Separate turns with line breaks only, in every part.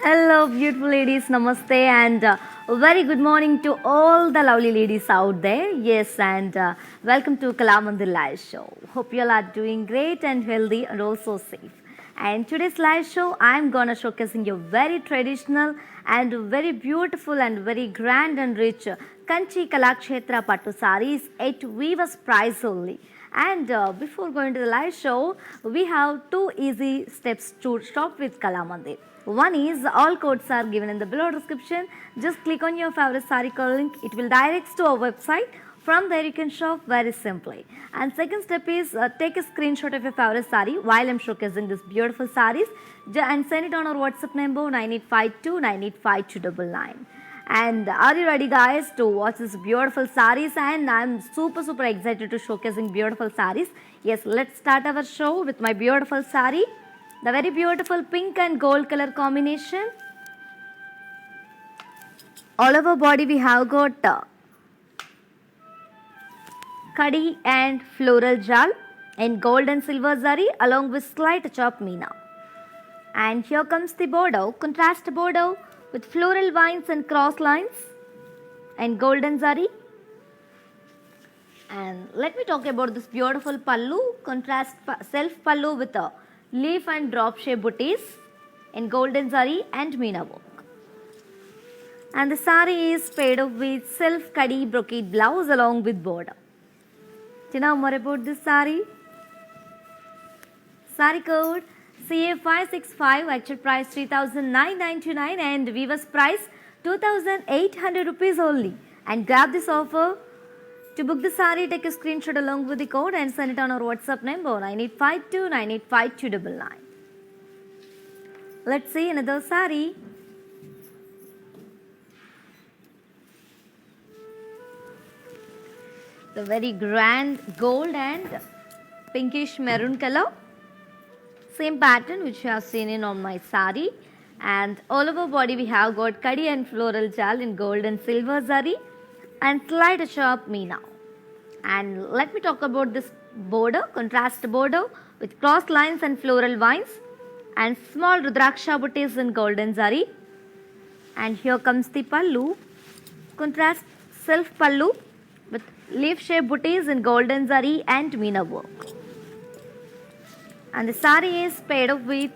Hello, beautiful ladies. Namaste, and a very good morning to all the lovely ladies out there. Yes, and welcome to Kalamandir Live Show. Hope you all are doing great and healthy and also safe. And today's live show, I'm gonna showcasing you very traditional and very beautiful and very grand and rich Kanchi Kalakshetra Pattu sarees at weaver's price only. And before going to the live show, we have two easy steps to shop with Kalamandir. One is all codes are given in the below description. Just click on your favorite saree code link. It will direct to our website. From there you can shop very simply. And second step is take a screenshot of your favorite saree while I'm showcasing this beautiful sarees and send it on our WhatsApp number 9852985299. And are you ready guys to watch this beautiful sarees? And I'm super excited to showcasing beautiful sarees. Yes, let's start our show with my beautiful saree. The very beautiful pink and gold color combination. All over body we have got Kadi and floral jal in gold and silver zari along with slight chop meena. And here comes the border, contrast border with floral vines and cross lines and golden zari. And let me talk about this beautiful pallu, contrast self pallu with a leaf and drop shape booties in golden zari and meena work. And the sari is paired up with self kadi brocade blouse along with border. Do you know more about this sari? Sari code CA565, actual price 3,999 and weaver's price 2,800 rupees only. And grab this offer. To book the sari, take a screenshot along with the code and send it on our WhatsApp number 9852985299. Let's see another sari. The very grand gold and pinkish maroon color. Same pattern which you have seen in on my sari. And all over body we have got kadi and floral jal in gold and silver zari and slight sharp meena. And let me talk about this border, contrast border with cross lines and floral vines and small rudraksha booties in golden zari. And here comes the pallu, contrast self pallu with leaf shaped booties in golden zari and meena work. And the sari is paired up with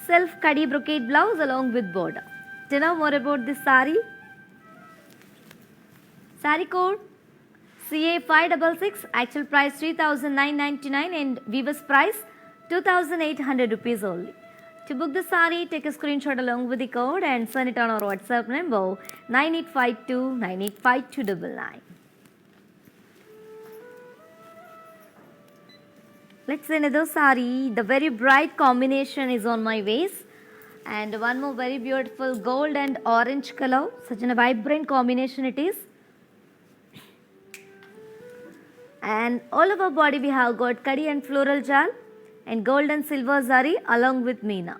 self kadi brocade blouse along with border. Do you know more about this sari? Sari code CA566, actual price 3,999 and weaver's price 2,800 rupees only. To book the sari, take a screenshot along with the code and send it on our WhatsApp number 9852985299. Let's see another sari. The very bright combination is on my waist. And one more very beautiful gold and orange color. Such a vibrant combination it is. And all over body we have got kadi and floral jal and gold and silver zari along with meena.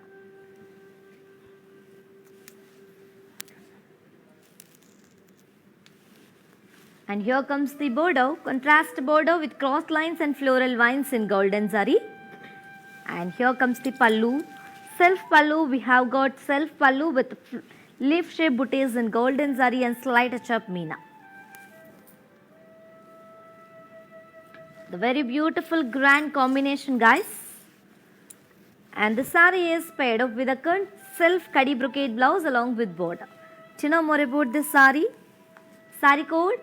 And here comes the border, contrast border with cross lines and floral vines in golden zari. And here comes the pallu, self pallu. We have got self pallu with leaf shaped booties in golden zari and slight chop meena. The very beautiful grand combination guys. And the sari is paired up with a self kadi brocade blouse along with border. Do you know more about this sari? Sari code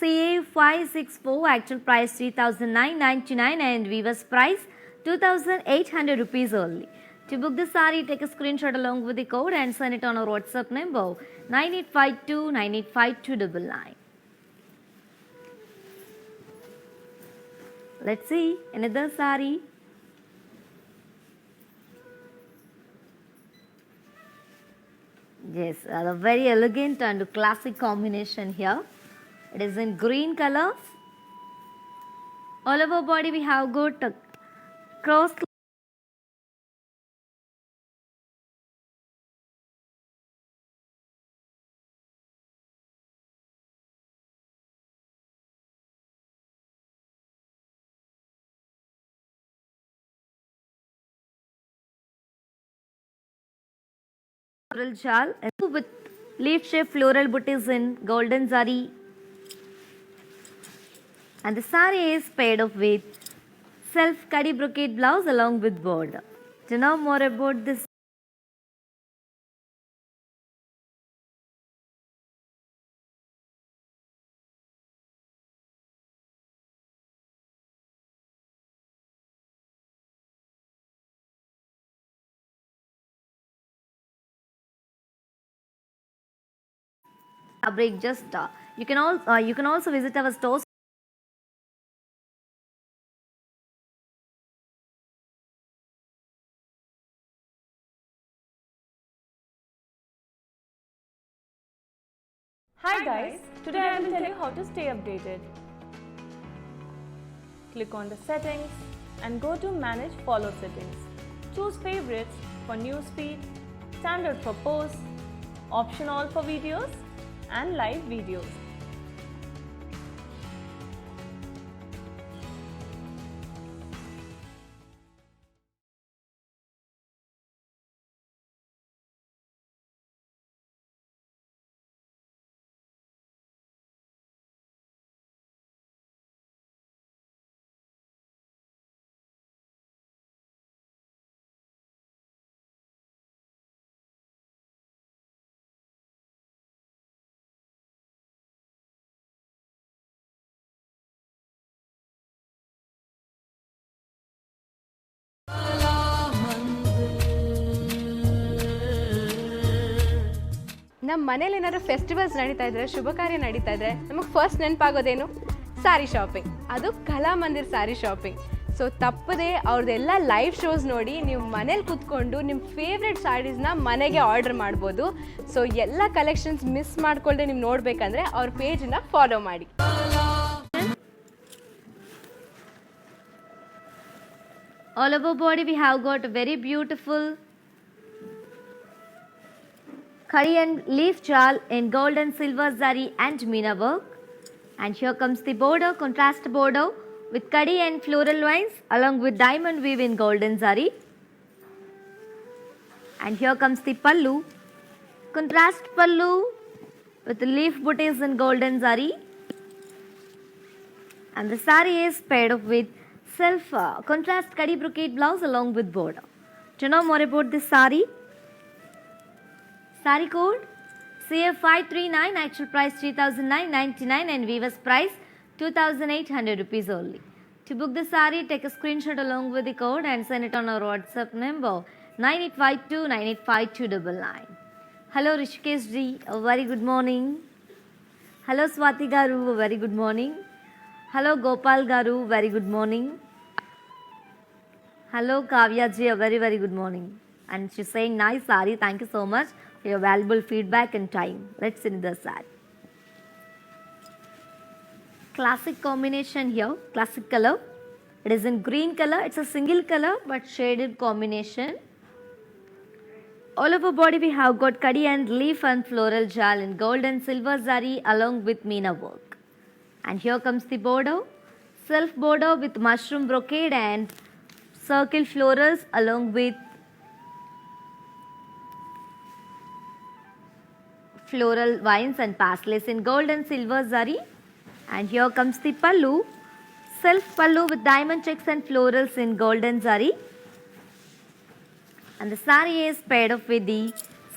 CA564, actual price 3,999 and weaver's price 2,800 rupees only. To book the sari, take a screenshot along with the code and send it on our WhatsApp number 9852985299. Let's see another sari. Yes, a very elegant and classic combination here. It is in green color. All over body we have got cross floral shawl with leaf shape floral booties in golden zari, and the sari is paired up with self kadi brocade blouse along with border. To know more about this fabric, just you can also visit our stores.
Hi guys, today I will tell you how to stay updated. Click on the settings and go to manage follow settings. Choose favorites for newsfeed, standard for posts, option all for videos and live videos.
ನಮ್ಮ ಮನೇಲಿ ಏನಾದ್ರು festivals ನಡೀತಾ ಇದ್ರೆ, ಶುಭ ಕಾರ್ಯ ನಡೀತಾ ಇದ್ರೆ ನಮಗೆ first ನೆನಪಾಗೋದೇನು? Sari shopping. ಅದು ಕಲಾಮಂದಿರ್ ಸ್ಯಾರಿ ಶಾಪಿಂಗ್. ಸೊ ತಪ್ಪದೆ ಅವ್ರದ್ದೆಲ್ಲ ಲೈವ್ ಶೋಸ್ ನೋಡಿ ನೀವು ಮನೇಲಿ ಕೂತ್ಕೊಂಡು ನಿಮ್ಮ ಫೇವ್ರೆಟ್ ಸ್ಯಾರೀಸ್ನ ಮನೆಗೆ ಆರ್ಡರ್ ಮಾಡ್ಬೋದು. ಸೊ ಎಲ್ಲ ಕಲೆಕ್ಷನ್ಸ್ ಮಿಸ್ ಮಾಡ್ಕೊಳ್ಳದೆ ನೀವು ನೋಡಬೇಕಂದ್ರೆ ಅವ್ರ ಪೇಜನ್ನ ಫಾಲೋ ಮಾಡಿ.
All over body we have got a very beautiful curry and leaf shawl in gold and silver zari and meena work. And here comes the border, contrast border with curry and floral lines along with diamond weave in golden zari. And here comes the pallu, contrast pallu with leaf booties in golden zari. And the sari is paired up with self contrast kadi brocade blouse along with border. To know more about this sari, sari code CF539, actual price 3,999 and weaver's price 2,800 rupees only. To book the sari, take a screenshot along with the code and send it on our WhatsApp number 9852985299. Hello Rishikesh ji, a very good morning. Hello Swati garu, a very good morning. Hello Gopal garu, very good morning. Hello Kavya ji, a very good morning. And she's saying nice sari, thank you so much for your valuable feedback and time. Let's see the sari. Classic combination here, classic color. It is in green color, it's a single color but shaded combination. All over body we have got kadi and leaf and floral jal in gold and silver zari along with meena work. And here comes the border, self border with mushroom brocade and circle florals along with floral vines and paslets in gold and silver zari. And here comes the pallu, self pallu with diamond checks and florals in golden zari. And the sari is paired up with the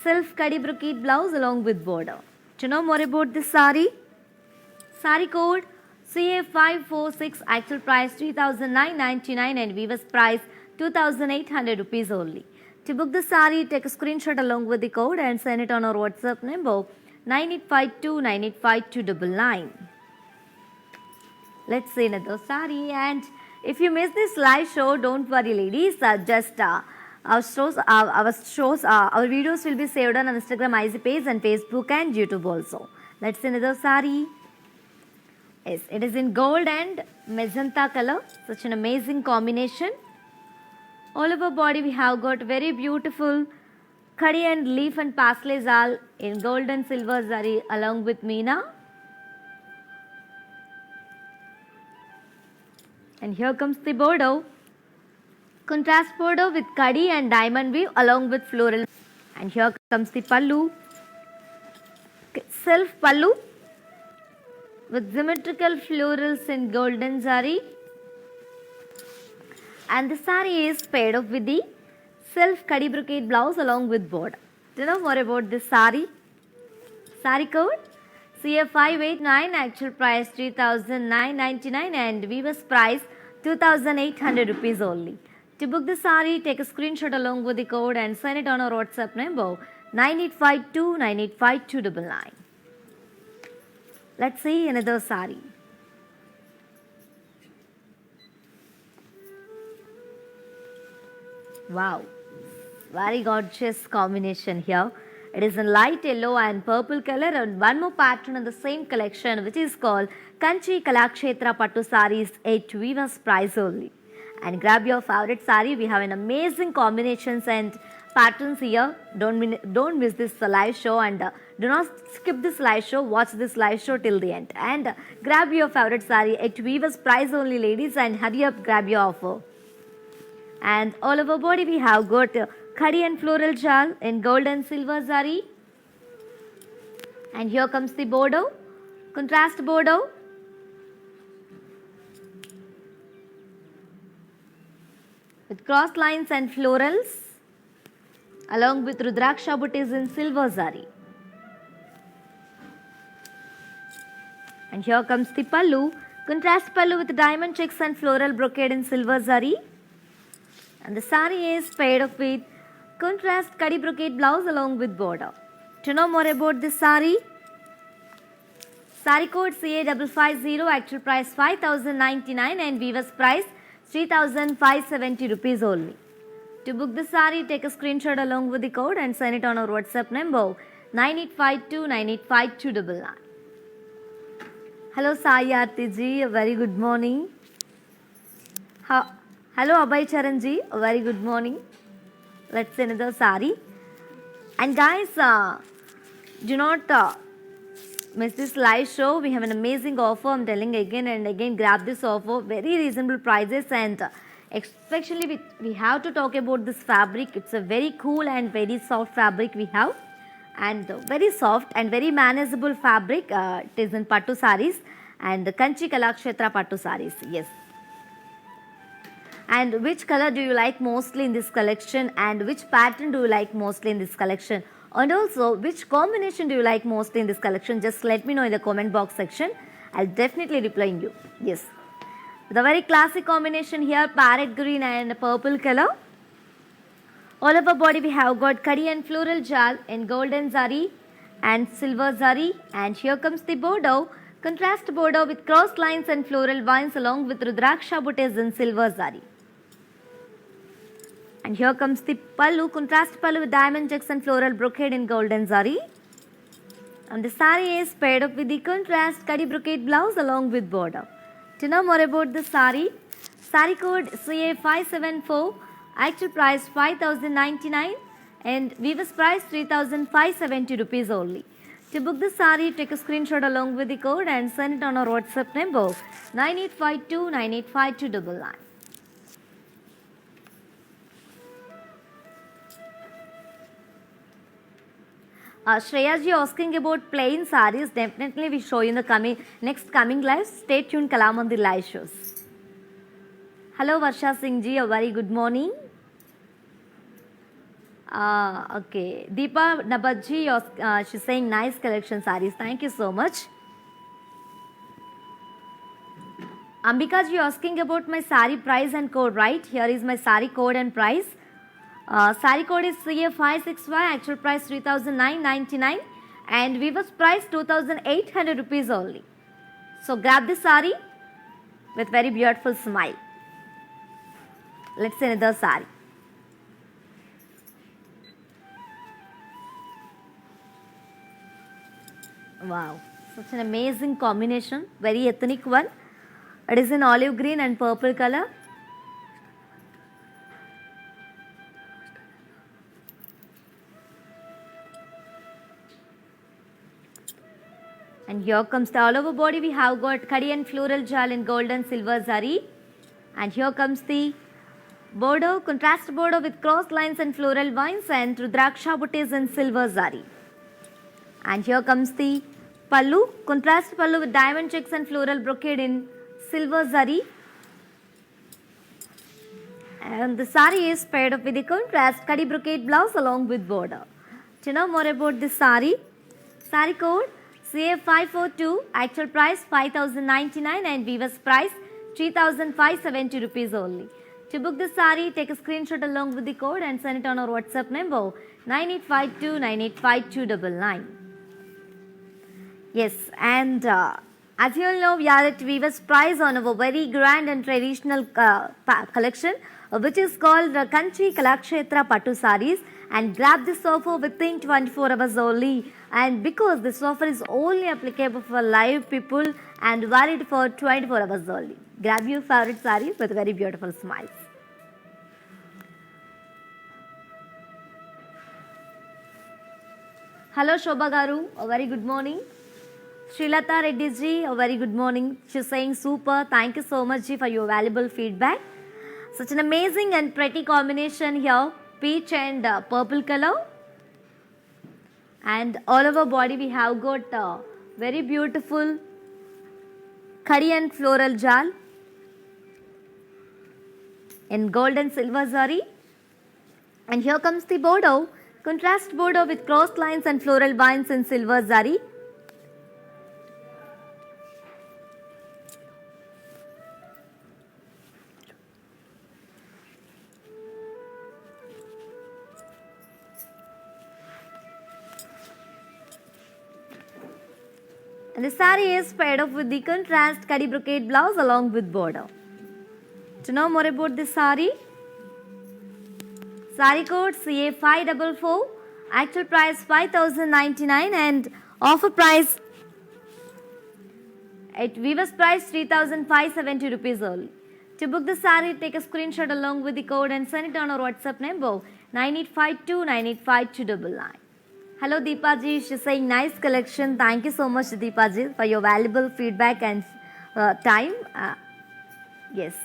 self kadi brocade blouse along with border. To know more about this sari, sari code CA546, actual price 3,999 and weaver's price 2,800 rupees only. To book the sari, take a screenshot along with the code and send it on our WhatsApp number 9852985299. Let's see another sari. And if you miss this live show, don't worry ladies, our videos will be saved on our Instagram IC page and Facebook and YouTube also. Let's see another sari. Yes, it is in gold and magenta color, such an amazing combination. All over body we have got very beautiful kadi and leaf and pastel zal in gold and silver zari along with meena. And here comes the border, contrast border with kadi and diamond weave along with floral. And here comes the pallu, self pallu with symmetrical florals in golden zari, and the sari is paired up with the self kadi brocade blouse along with border. Do you know more about this sari? Sari code CF589, actual price 3,999 and weaver's price 2,800 rupees only. To book the sari, take a screenshot along with the code and send it on our WhatsApp number 9852985299. Let's see another sari. Wow, very gorgeous combination here. It is in light yellow and purple color, and one more pattern in the same collection, which is called Kanchi Kalakshetra Pattu sarees at weaver's price only. And grab your favorite saree. We have an amazing combinations and patterns here. Don't miss this live show, and do not skip this live show. Watch this live show till the end, and grab your favorite saree at weaver's price only, ladies, and hurry up, grab your offer. And all over body we have got khadi and floral jal in gold and silver zari. And here comes the border, contrast border. With cross lines and florals along with rudraksha booties in silver zari. And here comes the pallu, contrast pallu with diamond checks and floral brocade in silver zari. And the sari is paired up with contrast kadi brocade blouse along with border. To know more about this sari, sari code CA550, actual price 5,099 and weaver's price 3,570 rupees only. To book the sari, take a screenshot along with the code and send it on our WhatsApp number 9852985299. Hello Sai Aarti ji, a very good morning. Hello Abhay Charan ji, a very good morning. Let's see another sari. And guys, do not miss this live show. We have an amazing offer. I'm telling again and again, grab this offer. Very reasonable prices, and especially we have to talk about this fabric. It's a very cool and very soft fabric we have, and very soft and very manageable fabric. It is in pattu sarees and Kanchi Kalakshetra pattu sarees. Yes. And which color do you like mostly in this collection, and which pattern do you like mostly in this collection, and also which combination do you like mostly in this collection? Just let me know in the comment box section. I'll definitely reply you. Yes, the very classic combination here, parrot green and purple color. All over body we have got kadi and floral jal in golden zari and silver zari. And here comes the border, contrast border with cross lines and floral vines along with rudraksha booties in silver zari. And here comes the pallu, contrast pallu with diamond checks and floral brocade in golden zari. And the sari is paired up with the contrast kadi brocade blouse along with border. To know more about the sari, sari code CA574, actual price 5,099 and weaver's price 3,570 rupees only. To book the sari, take a screenshot along with the code and send it on our WhatsApp number 9852985299. Shreya ji asking about plain sarees. Definitely we show you in the next coming live. Stay tuned, Kalamandir live shows. Hello Varsha Singh ji, a very good morning. Okay, Deepa Nabaji, she's saying nice collection sarees. Thank you so much. Ambika ji asking about my sari price and code, right? Here is my sari code and price. Sari code is CA565, actual price 3,999 and weaver's price 2,800 rupees only. So grab this sari with very beautiful smile. Let's see another sari. Wow, such an amazing combination, very ethnic one. It is in olive green and purple color. And here comes the all over body. We have got kadi and floral jal in gold and silver zari. And here comes the border, contrast border with cross lines and floral vines and Rudraksha butties in silver zari. And here comes the pallu, contrast pallu with diamond checks and floral brocade in silver zari. And the sari is paired up with the contrast kadi brocade blouse along with border. To know more about this sari, sari code CA542, actual price 5099 and weaver's price 3570 rupees only. To book this sari, take a screenshot along with the code and send it on our WhatsApp number 9852985299. Yes, and as you all know, we are at Weaver's Price on our very grand and traditional collection, which is called Kanchi Kalakshetra Pattu Saris. And grab this offer within 24 hours only. And because this offer is only applicable for live people and valid for 24 hours only. Grab your favorite saris with very beautiful smiles. Hello Shobha Garu, a very good morning. Srilata Reddy ji, a very good morning. She's saying super. Thank you so much ji for your valuable feedback. Such an amazing and pretty combination here. Peach and purple color, and all over body we have got very beautiful khadi and floral jal in gold and silver zari. And here comes the border, contrast border with crossed lines and floral vines in silver zari. And the saree is paired up with the contrast kadi brocade blouse along with border. To know more about this saree, saree code CA544, actual price 5099 and offer price at Weaver's price 3570 rupees only. To book the saree, take a screenshot along with the code and send it on our WhatsApp number 9852985299. Hello Deepa ji, she's saying nice collection. Thank you so much Deepa ji for your valuable feedback and time. Yes.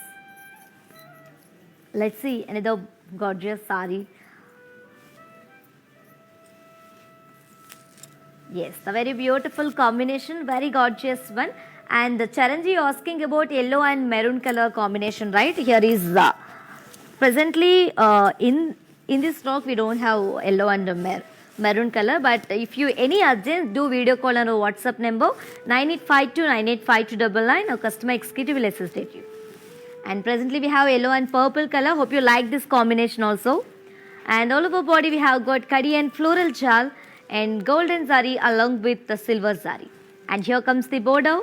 Let's see another gorgeous sari. Yes, the very beautiful combination, very gorgeous one. And Charanji asking about yellow and maroon color combination, right? Here is presently in this stock we don't have yellow and maroon color, but if you any urgent, do video call on our WhatsApp number 9852985299. Our customer executive will assist you. And presently we have yellow and purple color. Hope you like this combination also. And all over body we have got kadi and floral jal and golden zari along with the silver zari. And here comes the border,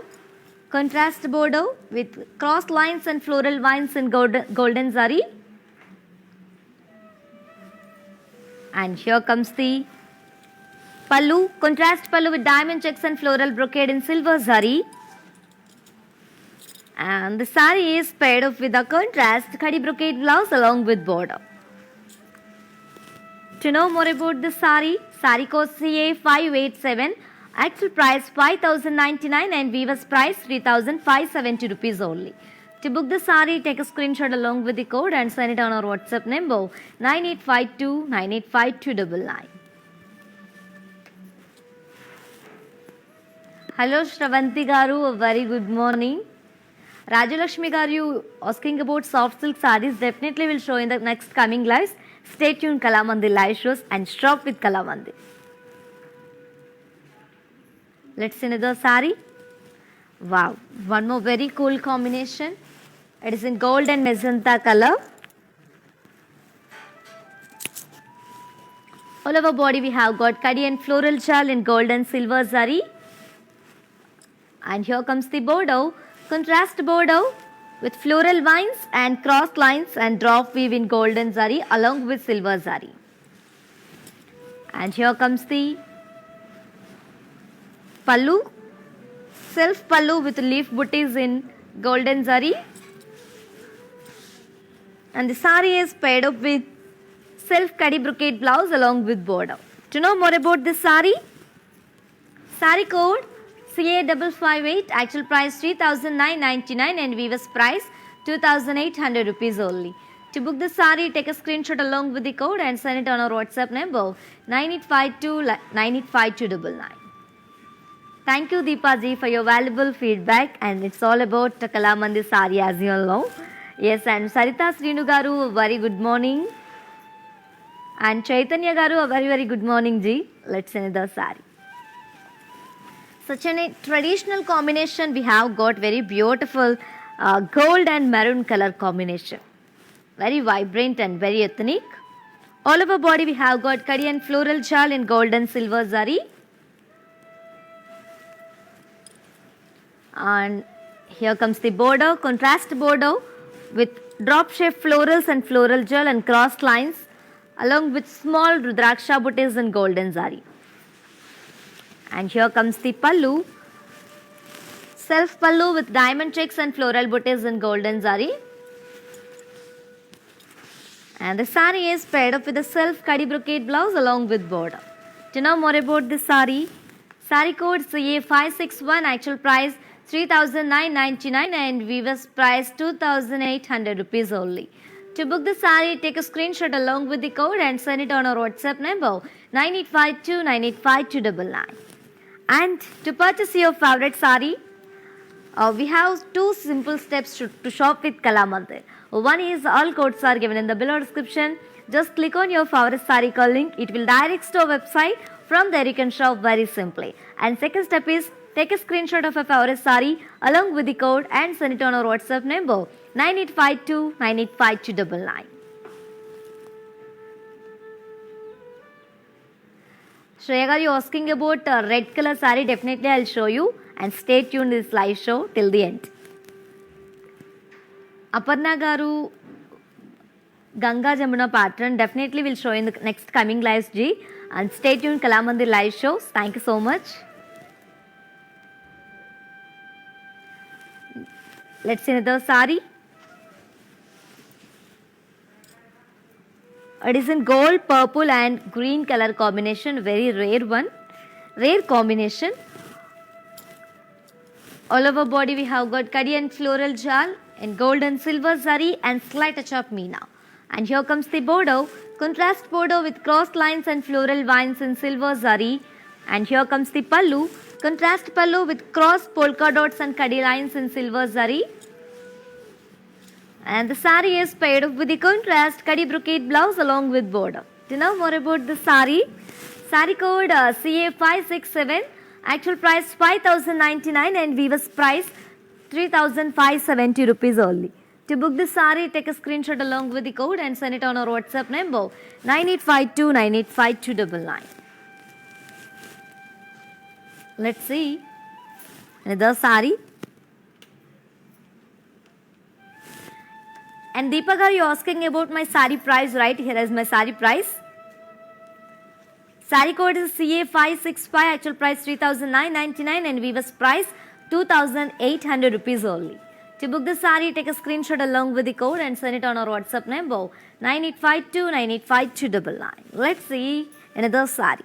contrast border with cross lines and floral vines in golden zari. And here comes the pallu, contrast pallu with diamond checks and floral brocade in silver zari. And the saree is paired up with a contrast khadi brocade blouse along with border. To know more about this saree, saree code CA587, actual price 5099 and weaver's price 3570 rupees only. To book the saree, take a screenshot along with the code and send it on our WhatsApp number 9852985299. Hello Shravanti Garu, a very good morning. Rajalakshmi Garu asking about soft silk sarees. Definitely will show in the next coming lives. Stay tuned Kalamandir live shows and shop with Kalamandir. Let's see another saree. Wow, one more very cool combination. It is in gold and magenta color. All over body we have got kadi and floral jal in gold and silver zari. And here comes the border, contrast border with floral vines and cross lines and drop weave in golden zari along with silver zari. And here comes the pallu, self pallu with leaf booties in golden zari. And the saree is paired up with self kadi brocade blouse along with border. To know more about this saree, saree code CA558, actual price 3999 and weaver's price 2800 rupees only. To book the saree, take a screenshot along with the code and send it on our WhatsApp number 9852985299. Thank you, Deepa ji, for your valuable feedback, and it's all about Kalamandir saree, as you all know. Yes, and Sarita Srinu garu, very good morning. And Chaitanya garu, a very, very good morning, ji. Let's see the saree. Such a traditional combination we have got, very beautiful gold and maroon color combination. Very vibrant and very ethnic. All over body we have got kadi and floral jal in gold and silver zari. And here comes the border, contrast border with drop shape florals and floral jal and crossed lines, along with small rudraksha booties in golden zari. And here comes the pallu, self pallu with diamond checks and floral booties in golden zari. And the saree is paired up with a self kadi brocade blouse along with border. To know more about this saree, saree code CA561, actual price 3,999 and weaver's price 2,800 rupees only. To book the saree, take a screenshot along with the code and send it on our WhatsApp number 9852985299. And to purchase your favorite saree, we have two simple steps to shop with Kalamandir. One is all codes are given in the below description. Just click on your favorite saree call link. It will direct to our website. From there you can shop very simply. And second step is take a screenshot of a favorite saree along with the code and send it on our WhatsApp number 9852985299. Shreya, you asking about red color saree? Definitely I'll show you, and stay tuned this live show till the end. Aparna garu, Ganga Jamuna pattern definitely will show in the next coming lives, G. And stay tuned, Kalamandir live shows. Thank you so much. Let's see another saree. It is in gold, purple and green color combination. Very rare one. Rare combination. All over body we have got kadi and floral jal in gold and silver zari and slight touch of meena. And here comes the border, contrast border with crossed lines and floral vines in silver zari. And here comes the pallu, contrast pallu with cross polka dots and kadi lines in silver zari. And the saree is paired up with the contrast kadi brocade blouse along with border. To know more about the saree, saree code CA567, actual price 5,099 and weaver's price 3,570 rupees only. To book the saree, take a screenshot along with the code and send it on our WhatsApp number 9852985299. Let's see another saree. And Deepak, are you asking about my saree price, right? Here is my saree price. Saree code is CA565, actual price 3,999 and weaver's price 2,800 rupees only. To book the saree, take a screenshot along with the code and send it on our WhatsApp number 9852985299. Let's see another saree.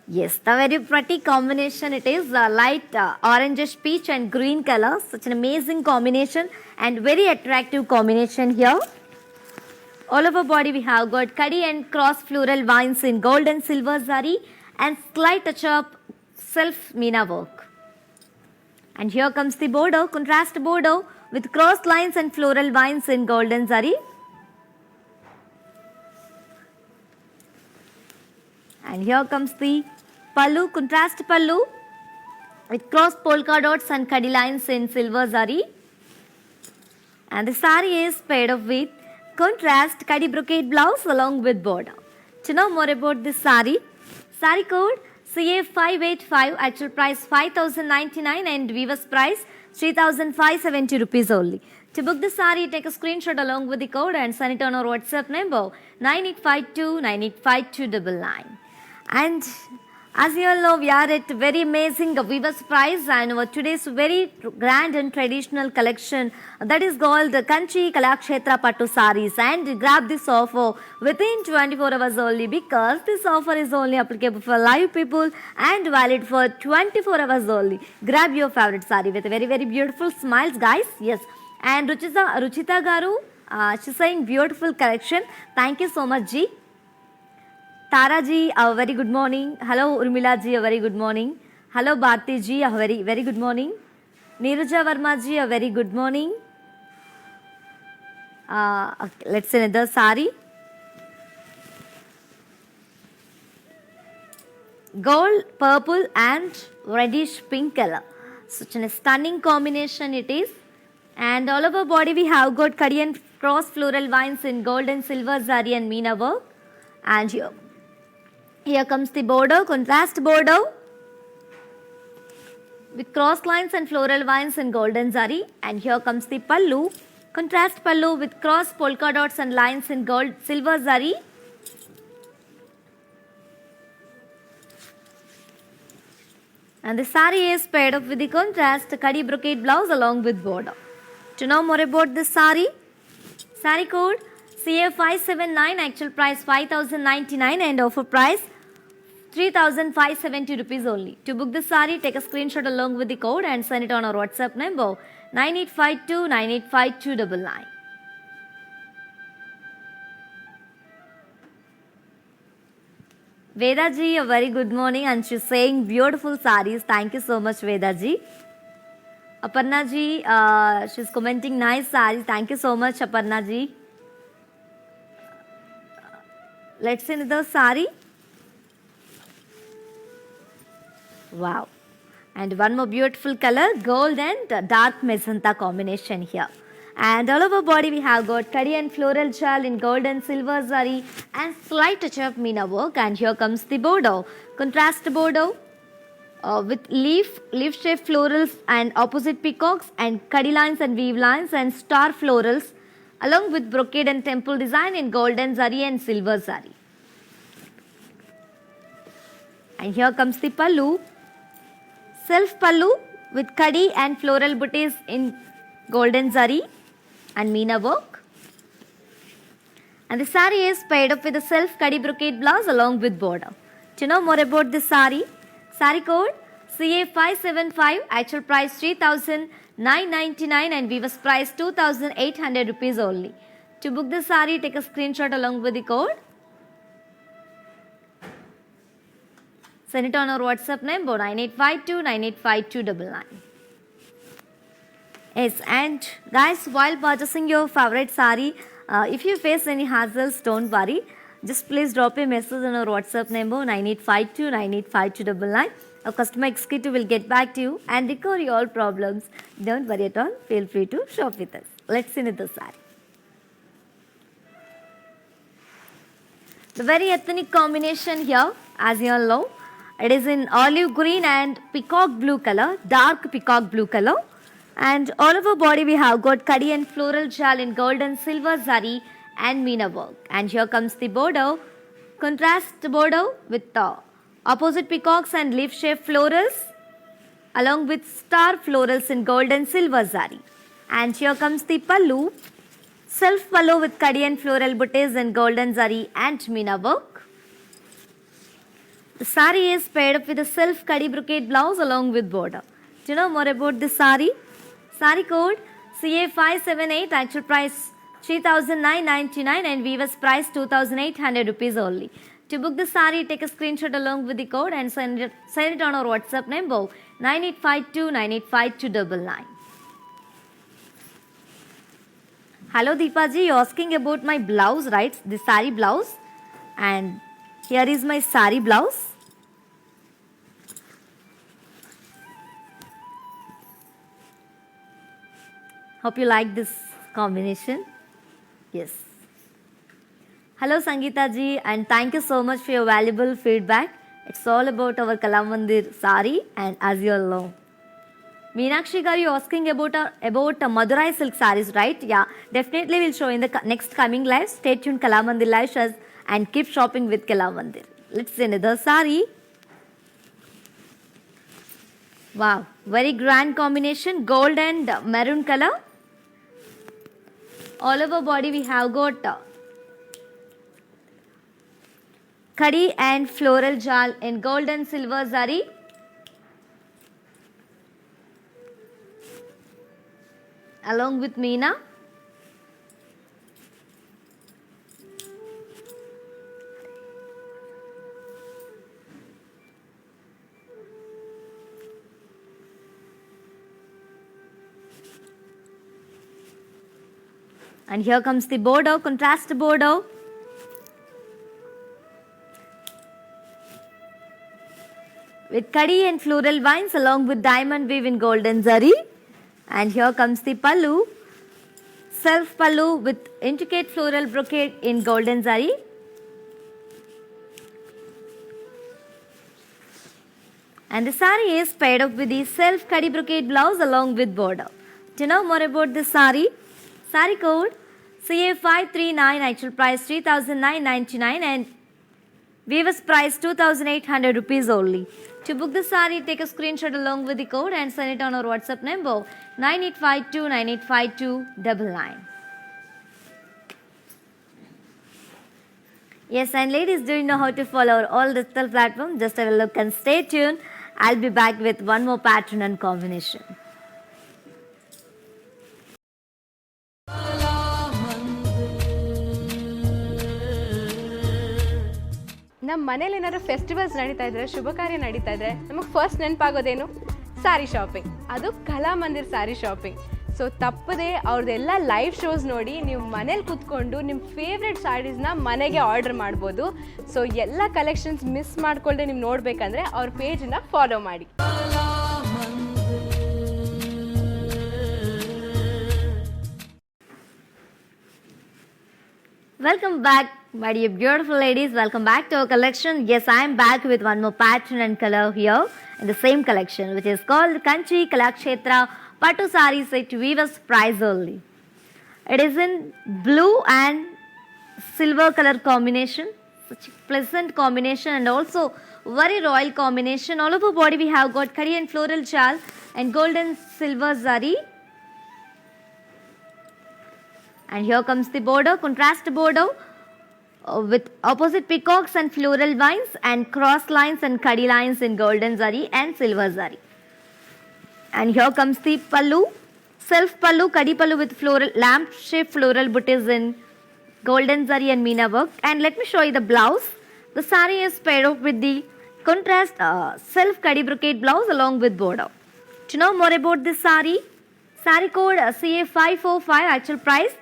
Yes, the very pretty combination it is, light orangish peach and green color. Such an amazing combination and very attractive combination here. All over body we have got kadi and cross floral vines in gold and silver zari and slight touch up self meena work. And here comes the border, contrast border with crossed lines and floral vines in golden zari. And here comes the pallu, contrast pallu with cross polka dots and kadi lines in silver zari. And the saree is paired up with contrast kadi brocade blouse along with border. To know more about this saree, saree code CA585, actual price 5,099 and weaver's price 3,570 rupees only. To book the saree, take a screenshot along with the code and send it on our WhatsApp number 9852985299. And As you all know, we are at very amazing Viva's price and our today's very grand and traditional collection that is called Kanchi Kalakshetra Pattu Saris, and grab this offer within 24 hours only because this offer is only applicable for live people and valid for 24 hours only. Grab your favorite sari with very very beautiful smiles, guys. Yes, and Ruchita Garu, she's saying beautiful collection. Thank you so much, Ji. Tara ji, a very good morning. Hello Urmila ji, a very good morning. Hello Bharti ji, a very very good morning. Neeraja Verma ji, a very good morning. Okay, let's see another sari. Gold, purple and reddish pink color. Such a stunning combination it is. And all over body we have got Kadi and cross floral vines in gold and silver zari and meena work. And here comes the border, contrast border with cross lines and floral vines in golden zari. And here comes the pallu, contrast pallu with cross polka dots and lines in gold silver zari. And the sari is paired up with the contrast Kadi brocade blouse along with border. To know more about this sari, sari code CA579, actual price 5099 and offer price 3570 rupees only. To book this sari, take a screenshot along with the code and send it on our WhatsApp number 9852 985299. Veda ji, a very good morning, and she's saying beautiful saris. Thank you so much, Veda ji. Aparna ji, she's commenting nice saris. Thank you so much, Aparna ji. Let's see another sari. Wow. And one more beautiful color, gold and dark magenta combination here. And all over body we have got Kadi and floral shell in gold and silver zari and slight touch of meena work. And here comes the border, contrast border with leaf shaped florals and opposite peacocks and Kadi lines and weave lines and star florals along with brocade and temple design in golden zari and silver zari. And here comes the pallu, self pallu with Kadi and floral booties in golden zari and meena work. And the sari is paired up with a self Kadi brocade blouse along with border. To know more about this sari, sari code CA575, actual price 3999 and weaver's price 2800 rupees only. To book this sari, take a screenshot along with the code. Send it on our WhatsApp number 9852 985299. Yes, and guys, while purchasing your favorite sari, if you face any hassles, don't worry. Just please drop a message on our WhatsApp number 9852 985299. Our customer executive will get back to you and recover your problems. Don't worry at all. Feel free to shop with us. Let's see the sari. The very ethnic combination here, as you all know. It is in olive green and peacock blue color, dark peacock blue color. And all over body we have got Kadi and floral shell in gold and silver zari and meena work. And here comes the border, contrast border with opposite peacocks and leaf shaped florals along with star florals in gold and silver zari. And here comes the pallu, self pallu with Kadi and floral booties in golden zari and meena work. The sari is paired up with a self Kadi brocade blouse along with border. Do you know more about this sari? Sari code CA578, actual price 3999 and weaver's price 2800 rupees only. To book the sari, take a screenshot along with the code and send it on our WhatsApp number 9852 985299. Hello Deepa ji, you're asking about my blouse, right? The sari blouse. And here is my sari blouse. Hope you like this combination. Yes. Hello Sangeeta ji, and thank you so much for your valuable feedback. It's all about our Kalamandir sari, and as you all know. Meenakshi garu, you're asking about Madurai silk saris, right? Yeah, definitely we'll show in the next coming live. Stay tuned, Kalamandir live shows, and keep shopping with Kalamandir. Let's see another sari. Wow, very grand combination, gold and maroon color. All over body we have got Kadi and floral jal in gold and silver zari. Along with Meena. And here comes the border, contrast border. With Kadi and floral vines along with diamond weave in golden zari. And here comes the pallu, self pallu with intricate floral brocade in golden zari. And the sari is paired up with the self Kadi brocade blouse along with border. To know more about this sari, sari code CA539, actual price 3,999 and weaver's price 2,800 rupees only. To book the sari, take a screenshot along with the code and send it on our WhatsApp number 9852985299. Yes, and ladies, do you know how to follow our all digital platforms? Just have a look and stay tuned. I'll be back with one more pattern and combination.
ನಮ್ಮ ಮನೇಲಿ ಏನಾದ್ರು festivals ನಡೀತಾ ಇದ್ರೆ ಶುಭ ಕಾರ್ಯ ನಡೀತಾ ಇದ್ರೆ ನಮಗೆ first ನೆನಪಾಗೋದೇನು sari shopping, ಅದು ಕಲಾಮಂದಿರ್ ಸ್ಯಾರಿ ಶಾಪಿಂಗ್. ಸೊ ತಪ್ಪದೆ ಅವ್ರದ್ದೆಲ್ಲ ಲೈವ್ ಶೋಸ್ ನೋಡಿ ನೀವು ಮನೇಲಿ ಕೂತ್ಕೊಂಡು ನಿಮ್ಮ ಫೇವ್ರೆಟ್ ಸ್ಯಾರೀಸ್ನ ಮನೆಗೆ ಆರ್ಡರ್ ಮಾಡ್ಬೋದು. ಸೊ ಎಲ್ಲ ಕಲೆಕ್ಷನ್ಸ್ ಮಿಸ್ ಮಾಡ್ಕೊಳ್ಳದೆ ನೀವು ನೋಡಬೇಕಂದ್ರೆ ಅವ್ರ ಪೇಜನ್ನ ಫಾಲೋ ಮಾಡಿ.
Welcome back, my dear beautiful ladies. Welcome back to our collection. Yes, I am back with one more pattern and color here in the same collection, which is called Kanchi Kalakshetra Pattu Sari Set Weavers Price only. It is in blue and silver color combination. Such a pleasant combination and also very royal combination. All over body we have got Kadi and floral chal and gold and silver zari. And here comes the border, contrast border with opposite peacocks and floral vines and cross lines and Kadi lines in golden zari and silver zari. And here comes the pallu, self pallu, Kadi pallu with floral lamp shaped floral booties in golden zari and meena work. And let me show you the blouse. The sari is paired up with the contrast self Kadi brocade blouse along with border. To know more about this sari, sari code CA545, actual price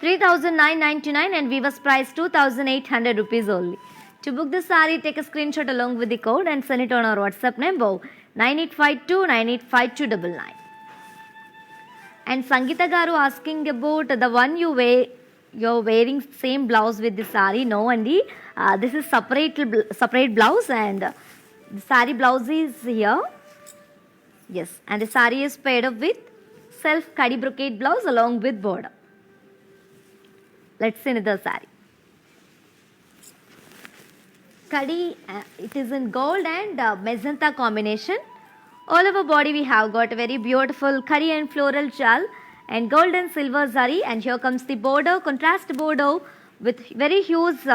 3,999 and weaver's price 2,800 rupees only. To book the sari, take a screenshot along with the code and send it on our WhatsApp number 9852985299. And Sangeeta garu asking about the one you're wearing same blouse with the sari. No, Andy, this is separate blouse and the sari blouse is here. Yes, and the sari is paired up with self Kadi brocade blouse along with border. Let's see another sari. Kadi, it is in gold and magenta combination. All over body we have got a very beautiful Kadi and floral chal and gold and silver zari. And here comes the border, contrast border with very huge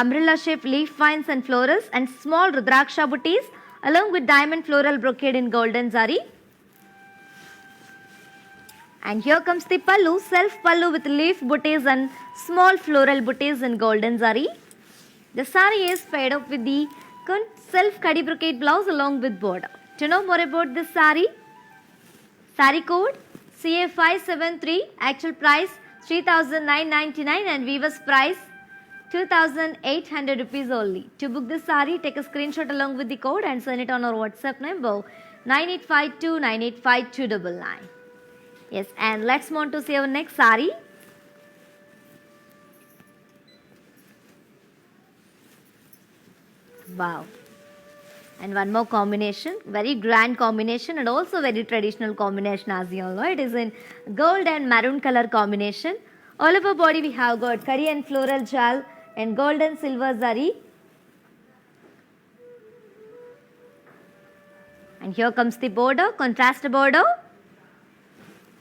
umbrella shaped leaf vines and florals and small rudraksha booties along with diamond floral brocade in golden zari. And here comes the pallu, self pallu with leaf booties and small floral booties in golden zari. The sari is paired up with the self Kadi brocade blouse along with border. To know more about this sari, sari code CA573, actual price 3,999 and weaver's price 2,800 rupees only. To book this sari, take a screenshot along with the code and send it on our WhatsApp number 9852985299. Yes, and let's move on to see our next sari. Wow. And one more combination, very grand combination and also very traditional combination as you all know. It is in gold and maroon color combination. All over body we have got Kadi and floral jal and gold and silver zari. And here comes the border, contrast border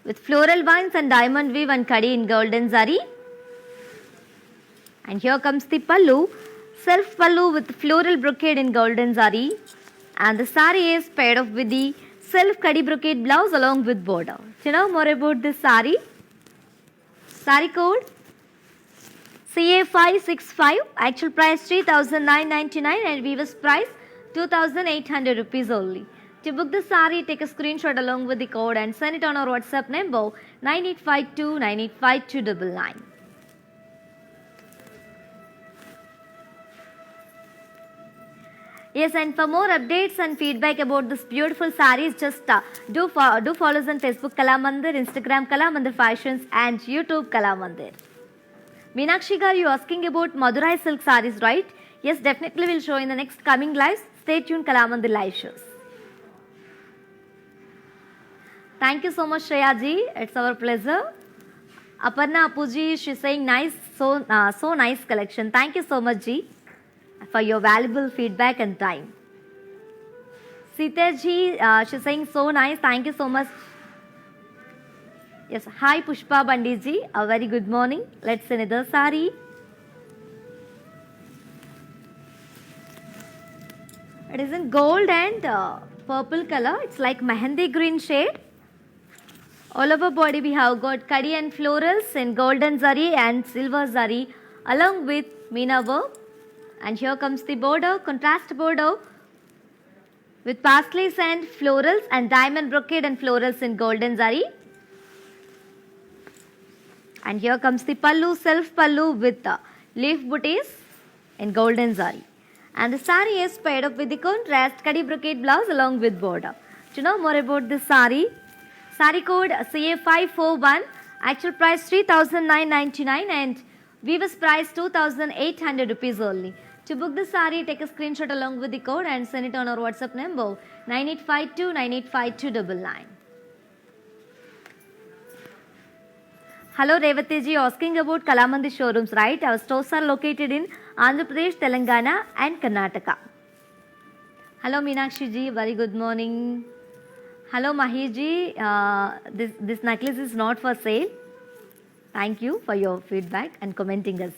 with floral vines and diamond weave and kadi in golden zari. And here comes the pallu, self pallu with floral brocade in golden zari. And the sari is paired off with the self kadi brocade blouse along with border. Do you know more about this sari? Sari code CA565, actual price 3,999 and weaver's price 2,800 rupees only. To book the sari, take a screenshot along with the code and send it on our WhatsApp number 9852 985299. Yes, and for more updates and feedback about this beautiful sarees, just do follow us on Facebook Kalamandir, Instagram Kalamandir Fashions and YouTube Kalamandir. Meenakshi garu, you asking about Madurai silk sarees, right? Yes, definitely we'll show in the next coming lives. Stay tuned, Kalamandir live shows. Thank you so much, Shreya ji. It's our pleasure. Aparna Apuji, she's saying nice, so nice collection. Thank you so much, ji, for your valuable feedback and time. Sita ji, she's saying so nice. Thank you so much. Yes, hi Pushpa Bandit ji, a very good morning. Let's see another sari. It is in gold and purple color. It's like mehendi green shade. All over body we have got kadi and florals in golden zari and silver zari along with meena work. And here comes the border, contrast border with paisleys and florals and diamond brocade and florals in golden zari. And here comes the pallu, self pallu with leaf booties in golden zari. And the sari is paired up with the contrast kadi brocade blouse along with border. Do you know more about this sari? Sari code CA541, actual price 3,999 and weaver's price 2,800 rupees only. To book the sari, take a screenshot along with the code and send it on our WhatsApp number 9852 985299. Hello Revati ji, asking about Kalamandir showrooms, right? Our stores are located in Andhra Pradesh, Telangana and Karnataka. Hello Meenakshi ji, very good morning. Hello Mahi ji, this necklace is not for sale. Thank you for your feedback and commenting us.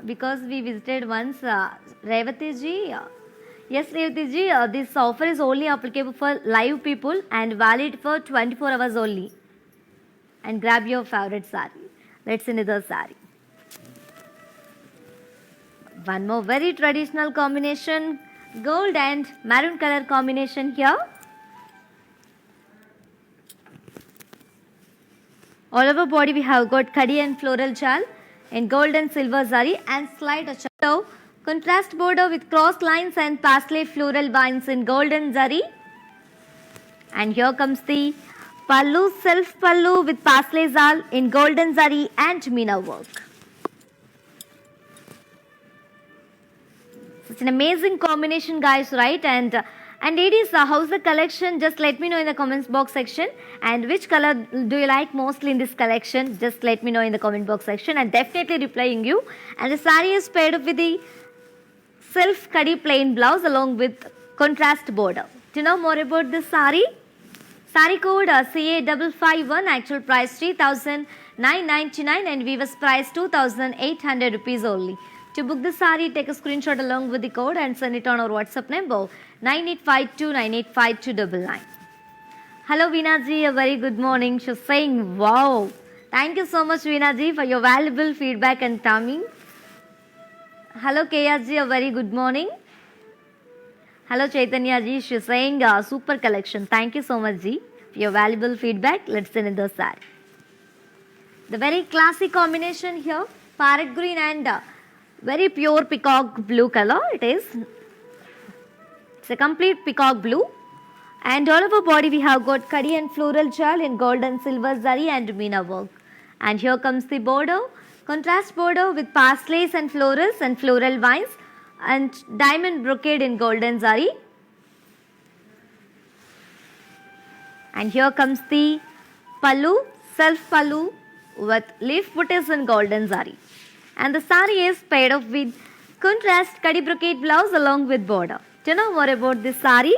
Because we visited once, Revati ji, yes Revati ji, this offer is only applicable for live people and valid for 24 hours only. And grab your favorite sari. Let's see another sari. One more very traditional combination, gold and maroon color combination here. All over body we have got kadi and floral chal in gold and silver zari and slight shadow, contrast border with cross lines and paisley floral vines in golden zari. And here comes the pallu, self pallu with paisley zal in golden zari and meena work. It's an amazing combination, guys, right? And ladies, how's the collection? Just let me know in the comments box section. And which color do you like mostly in this collection? Just let me know in the comment box section and definitely replying you. And the sari is paired up with the self kadi plain blouse along with contrast border. Do you know more about this sari? Sari code CA551, actual price 3,999 and weaver's price 2,800 rupees only. To book the sari, take a screenshot along with the code and send it on our WhatsApp number 9852 985299. Hello Veena ji, a very good morning. She's saying wow. Thank you so much Veena ji for your valuable feedback and timing. Hello Kaya ji, a very good morning. Hello Chaitanya ji, she's saying super collection. Thank you so much ji for your valuable feedback. Let's send in the sari. The very classic combination here, parrot green and very pure peacock blue color. It's a complete peacock blue. And all over body we have got kadi and floral chal in gold and silver zari and meena work. And here comes the border, contrast border with paisleys and florals and floral vines and diamond brocade in golden zari. And here comes the pallu, self pallu with leaf booties in golden zari. And the sari is paired up with contrast kadi brocade blouse along with border. Do you know more about this sari?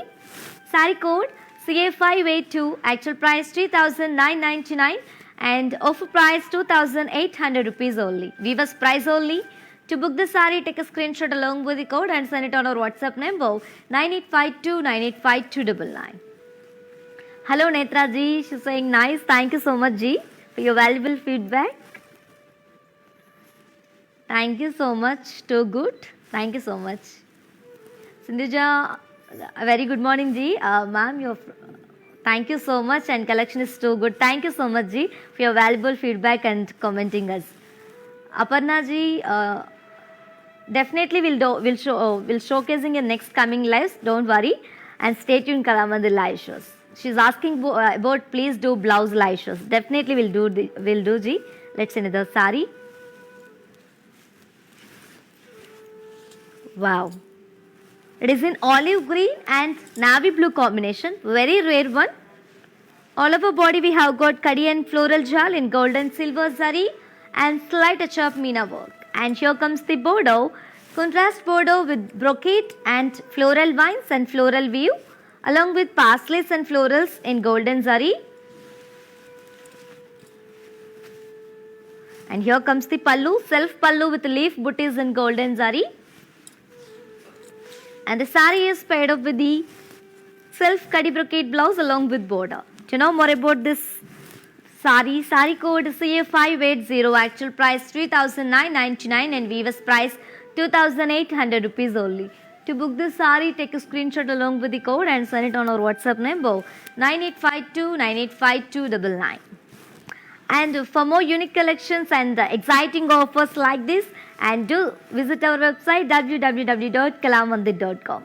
Sari code CA582, actual price 3,999 and offer price 2,800 rupees only. Viewers price only. To book the sari, take a screenshot along with the code and send it on our WhatsApp number 9852985299. Hello Netra ji, she's saying nice. Thank you so much ji for your valuable feedback. Thank you so much. Too good. Thank you so much. Sindhuja, a very good morning ji. Ma'am, thank you so much and collection is too good. Thank you so much ji for your valuable feedback and commenting us. Aparna ji, definitely we'll showcasing in next coming lives. Don't worry and stay tuned Kalamandir live shows. She's asking about please do blouse live shows. Definitely we'll do ji. Let's see another sari. Wow. It is in olive green and navy blue combination. Very rare one. All over body we have got kadi and floral jal in gold and silver zari and slight touch of meena work. And here comes the bordeaux. Contrast bordeaux with brocade and floral vines and floral weave along with parsleys and florals in golden zari. And here comes the pallu, self pallu with leaf booties in golden zari. And the sari is paired up with the self kadi brocade blouse along with border. To know more about this sari, sari code CA580, actual price 3,999 and weaver's price 2,800 rupees only. To book this sari, take a screenshot along with the code and send it on our WhatsApp number 9852985299. And for more unique collections and exciting offers like this, and do visit our website www.kalamandir.com.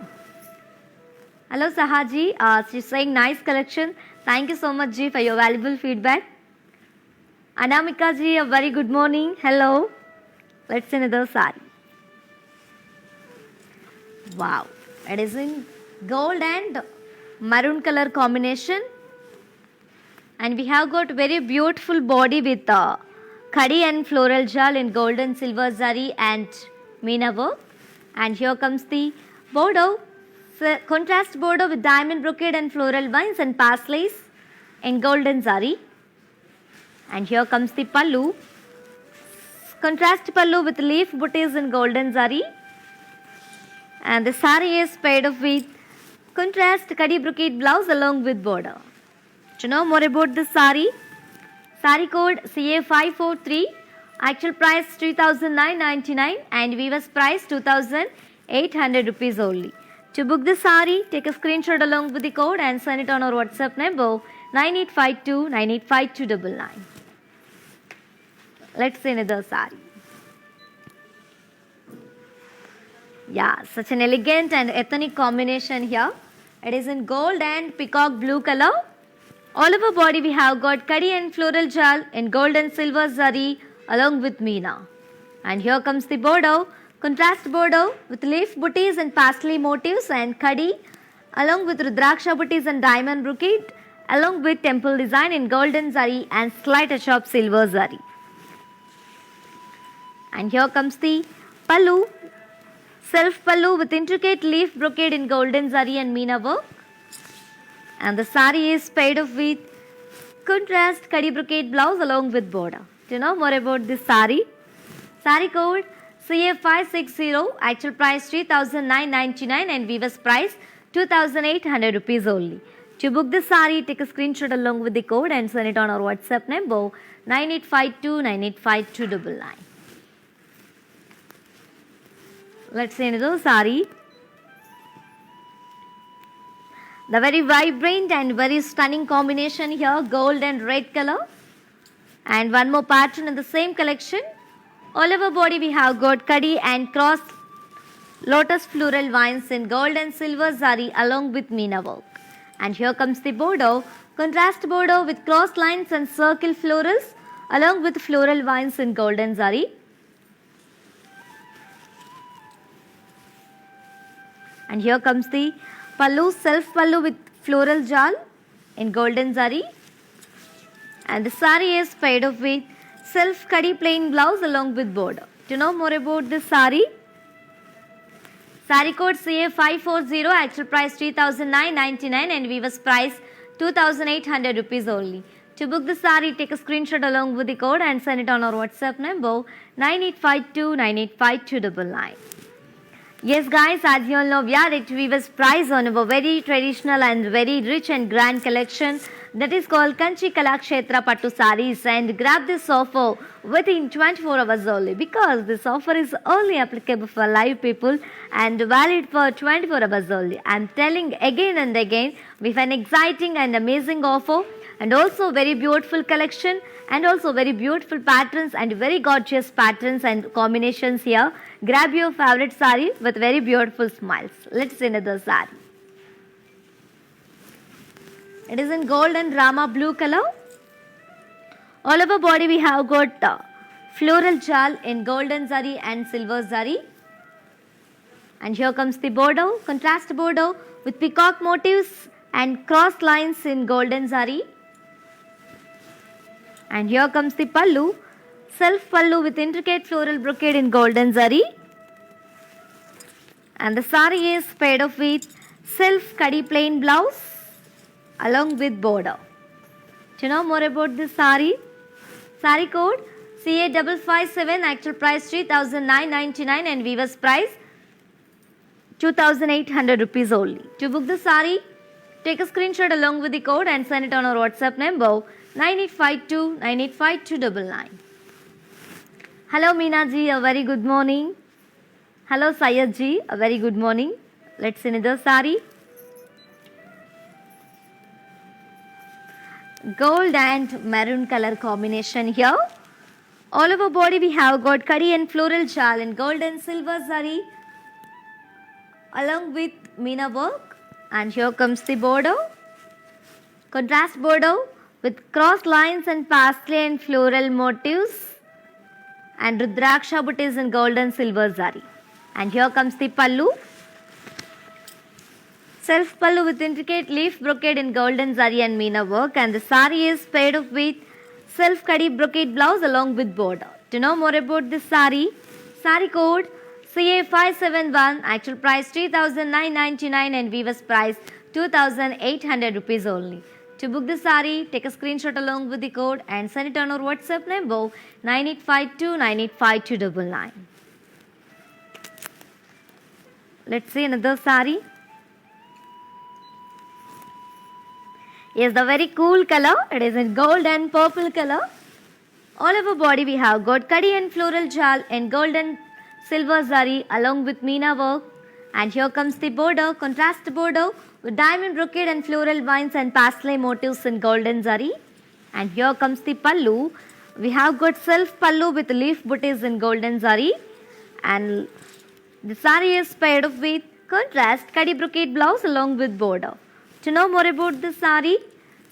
Hello Sahaji, she's saying nice collection. Thank you so much ji for your valuable feedback. Anamika ji, a very good morning. Hello. Let's see another sari. Wow, it is in gold and maroon color combination. And we have got very beautiful body with kadi and floral jal in gold and silver zari and meena work. And here comes the bordeaux, contrast bordeaux with diamond brocade and floral vines and parsleys in golden zari. And here comes the pallu, contrast pallu with leaf booties in golden zari. And the sari is paired up with contrast kadi brocade blouse along with border. To know more about this sari, sari code CA543, actual price 3,999 and weaver's price 2,800 rupees only. To book this sari, take a screenshot along with the code and send it on our WhatsApp number 9852985299. Let's see another sari. Yeah, such an elegant and ethnic combination here. It is in gold and peacock blue color. All over body we have got kadi and floral jal in gold and silver zari along with meena. And here comes the bordeaux, contrast bordeaux with leaf booties and parsley motifs and kadi along with rudraksha booties and diamond brocade along with temple design in golden zari and slight touch of silver zari. And here comes the pallu, self pallu with intricate leaf brocade in golden zari and meena work. And the sari is paired up with contrast kadi brocade blouse along with border. Do you know more about this sari? Sari code CA560, actual price 3,999 and weaver's price 2,800 rupees only. To book this sari, take a screenshot along with the code and send it on our WhatsApp number 9852985299. Let's see another sari. The very vibrant and very stunning combination here, gold and red color. And one more pattern in the same collection. All over body we have got kadi and cross lotus floral vines in gold and silver zari along with meena work. And here comes the bordeaux, contrast bordeaux with cross lines and circle florals along with floral vines in golden zari. And here comes the pallu, self pallu with floral jal in golden zari. And the sari is paired up with self kadi plain blouse along with border. To know more about this sari, Saree code CA540, actual price 3,999 and weaver's price 2,800 rupees only. To book the saree, take a screenshot along with the code and send it on our WhatsApp number 9852985299. Yes guys, as you all know, we are at Weaver's Price on our very traditional and very rich and grand collection that is called Kanchi Kalakshetra Pattu Sarees, and grab this offer within 24 hours only, because this offer is only applicable for live people and valid for 24 hours only. I am telling again and again, with an exciting and amazing offer and also very beautiful collection and also very beautiful patterns and very gorgeous patterns and combinations here. Grab your favorite saree with very beautiful smiles. Let's see another saree. It is in gold and Rama blue color. All over body we have got floral jal in golden zari and silver zari. And here comes the border, contrast border with peacock motifs and cross lines in golden zari. And here comes the pallu, self pallu with intricate floral brocade in golden zari. And the saree is paired up with self kadi plain blouse along with border. To know more about this saree, saree code CA557, actual price 3,999 and weaver's price 2,800 rupees only. To book the saree, take a screenshot along with the code and send it on our WhatsApp number 9852985299. Hello Meena ji, a very good morning. Hello Sayed ji, a very good morning. Let's see another saree. Gold and maroon color combination here. All over body we have got kadi and floral jal in gold and silver zari along with meena work. And here comes the border, contrast border with cross lines and parsley and floral motifs and rudraksha booties in gold and silver zari. And here comes the pallu, self pallu with intricate leaf brocade in golden zari and meena work, and the saree is paired up with self kadi brocade blouse along with border. To know more about this saree, saree code CA571, actual price 3,999 and weaver's price 2,800 rupees only. To book the saree, take a screenshot along with the code and send it on our WhatsApp number 9852985299. Let's see another saree. Yes, the very cool color. It is in gold and purple color. All over body we have got kadi and floral jal and gold and silver zari along with meena work. And here comes the border, contrast border with diamond brocade and floral vines and parsley motifs in golden zari. And here comes the pallu. We have got self pallu with leaf booties in golden zari. And the saree is paired up with contrast kadi brocade blouse along with border. To know more about this saree,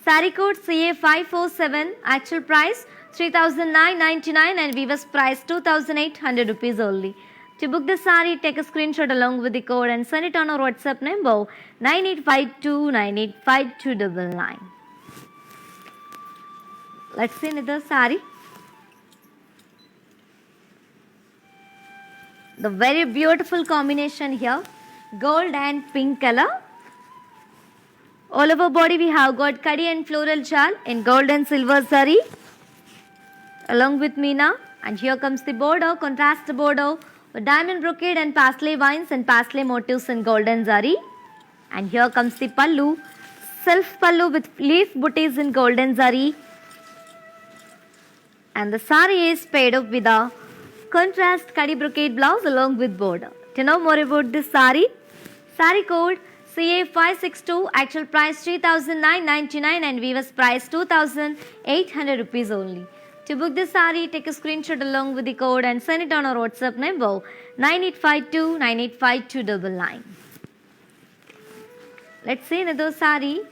saree code CA547, actual price 3,999 and weaver's price 2,800 rupees only. To book the saree, take a screenshot along with the code and send it on our WhatsApp number 9852985299. Let's see another saree. The very beautiful combination here, gold and pink color. All over body we have got kadi and floral jal in gold and silver zari along with meena. And here comes the border, contrast border with diamond brocade and parsley vines and parsley motifs in golden zari. And here comes the pallu, self pallu with leaf booties in golden zari. And the saree is paired up with a contrast kadi brocade blouse along with border. To know more about this saree, saree code CA562, actual price 3,999 and weaver's price 2,800 rupees only. To book this saree, take a screenshot along with the code and send it on our WhatsApp number 9852985299. Let's see another saree.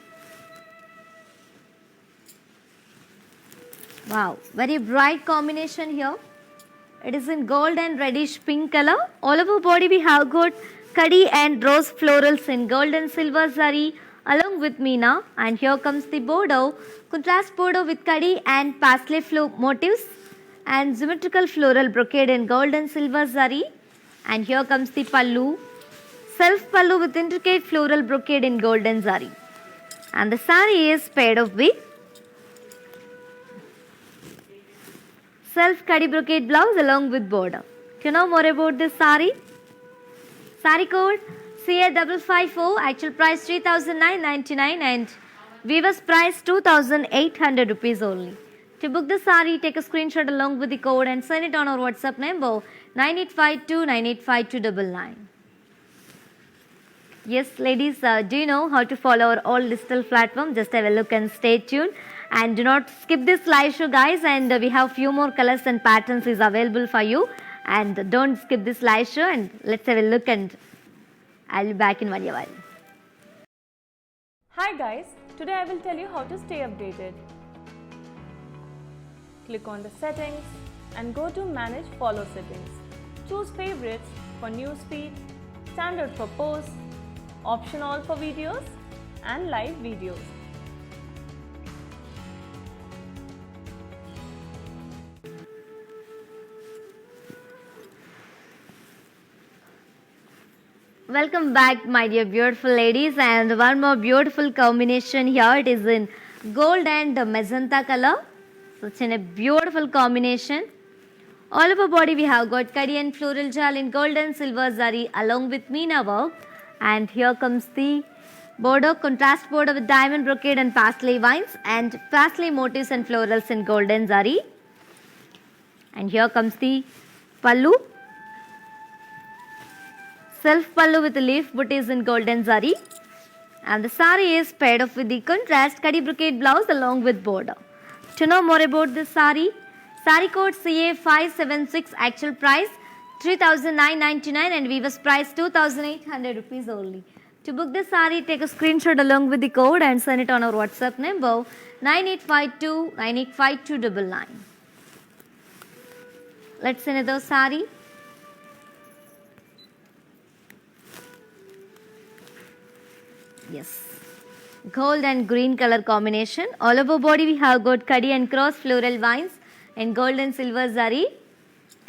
Wow, very bright combination here. It is in gold and reddish pink color. All over body we have got kadi and rose florals in gold and silver zari along with meena. And here comes the border, contrast border with kadi and parsley motifs and symmetrical floral brocade in gold and silver zari. And here comes the pallu, self pallu with intricate floral brocade in golden zari. And the saree is paired up with self kadi brocade blouse along with border. To know more about this saree? Saree code CA554, actual price 3,999 and weaver's price 2,800 rupees only. To book the saree, take a screenshot along with the code and send it on our WhatsApp number 9852985299. Yes, ladies, do you know how to follow our all digital platform? Just have a look and stay tuned. And do not skip this live show, guys. And we have few more colors and patterns is available for you. And don't skip this live show. And let's have a look. And I'll be back in 1 while.
Hi guys, today I will tell you how to stay updated. Click on the settings and go to manage follow settings. Choose favorites for newsfeed, standard for posts, option all for videos and live videos.
Welcome back, my dear beautiful ladies, and one more beautiful combination here. It is in gold and magenta color. Such a beautiful combination. All over body we have got kadi and floral jal in gold and silver zari along with meena work. And here comes the border, contrast border with diamond brocade and parsley vines and parsley motifs and florals in golden zari. And here comes the pallu. Self pallu with leaf booties in golden zari. And the saree is paired up with the contrast kadi brocade blouse along with border. To know more about this saree, saree code CA576, actual price 3,999 and weaver's price 2,800 rupees only. To book this saree, take a screenshot along with the code and send it on our WhatsApp number 9852985299. Let's see another saree. Yes, gold and green color combination. All over body we have got kadi and cross floral vines and gold and silver zari.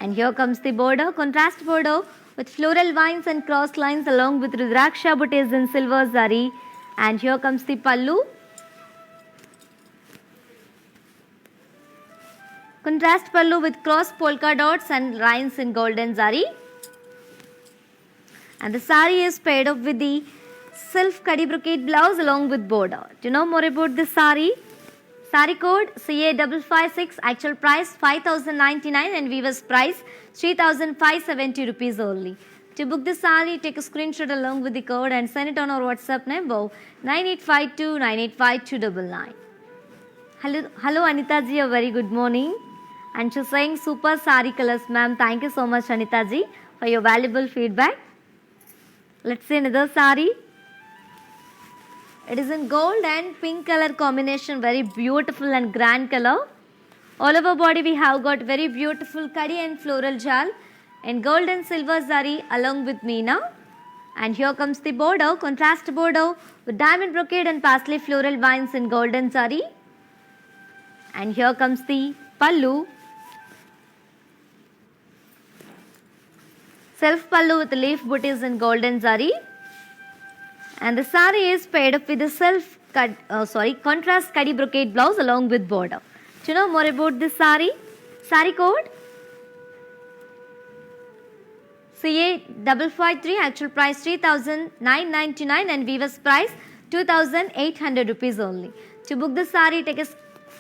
And here comes the border, contrast border with floral vines and cross lines along with rudraksha booties in silver zari. And here comes the pallu. Contrast pallu with cross polka dots and lines in golden zari. And the saree is paired up with the self kadi brocade blouse along with border. Do you know more about this saree? Saree code CA556, actual price 5,099 and weaver's price 3,570 rupees only. To book this saree, take a screenshot along with the code and send it on our WhatsApp number 9852985299. Hello Anita ji, a very good morning. And she's saying super saree colors, ma'am. Thank you so much Anita ji for your valuable feedback. Let's see another saree. It is in gold and pink color combination, very beautiful and grand color. All over body we have got very beautiful kadi and floral jal and gold and silver zari along with meena. And here comes the border, contrast border with diamond brocade and parsley floral vines in golden zari. And here comes the pallu. Self pallu with leaf booties in golden zari. And the saree is paired up with the contrast kadi brocade blouse along with border. Do you know more about this saree? Saree code CA553, actual price 3,999 and weaver's price 2,800 rupees only. To book this saree, take a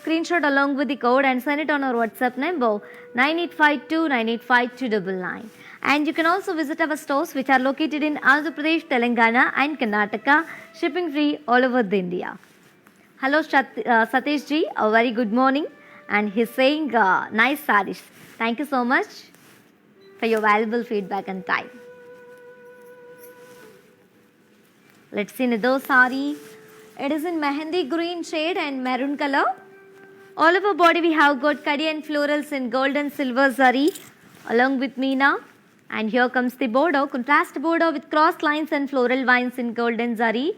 screenshot along with the code and send it on our WhatsApp number 9852985299. And you can also visit our stores which are located in Andhra Pradesh, Telangana and Karnataka, shipping free all over India. Hello Satish ji, a very good morning, and he's saying nice sarees. Thank you so much for your valuable feedback and time. Let's see another saree. It is in mehendi green shade and maroon color. All over body we have got kadi and florals in gold and silver zari along with meena. And here comes the border, contrast border with cross lines and floral vines in golden zari.